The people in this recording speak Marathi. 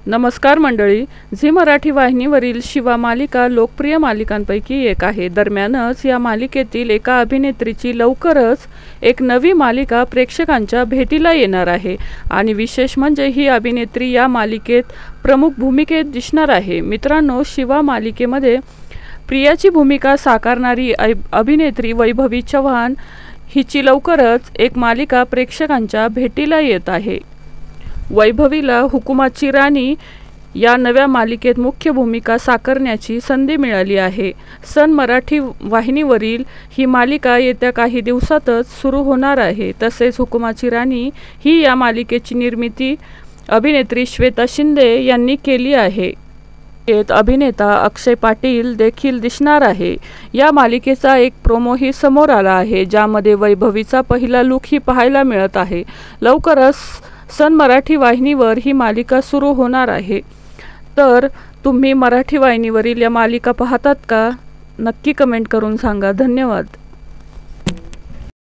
नमस्कार मंडळी, झी मराठी वाहिनीवरील शिवा मालिका लोकप्रिय मालिकांपैकी एक आहे. दरम्यानच या मालिकेतील एका अभिनेत्रीची लवकरच एक नवी मालिका प्रेक्षकांच्या भेटीला येणार आहे आणि विशेष म्हणजे ही अभिनेत्री या मालिकेत प्रमुख भूमिकेत दिसणार आहे. मित्रांनो, शिवा मालिकेमध्ये प्रियाची भूमिका साकारणारी अभिनेत्री वैभवी चव्हाण हिची लवकरच एक मालिका प्रेक्षकांच्या भेटीला येत आहे. वैभवीला हुकुमाची राणी या नव्या मालिकेत मुख्य भूमिका साकारण्याची संधी मिळाली आहे. सन मराठी वाहिनीवरील ही मालिका येत्या काही दिवसातच सुरू होणार आहे. तसेच हुकुमाची राणी ही या मालिकेची निर्मिती अभिनेत्री श्वेता शिंदे यांनी केली आहे. अभिनेता अक्षय पाटील देखील दिसणार आहे. या मालिकेचा एक प्रोमोही समोर आला आहे, ज्यामध्ये वैभवीचा पहिला लुकही पाहायला मिळत आहे. लवकरच सन मराठी वाहिनीवर ही मालिका सुरू होणार आहे. तर तुम्ही मराठी वाहिनीवरील या मालिका पाहतात का? नक्की कमेंट करून सांगा. धन्यवाद.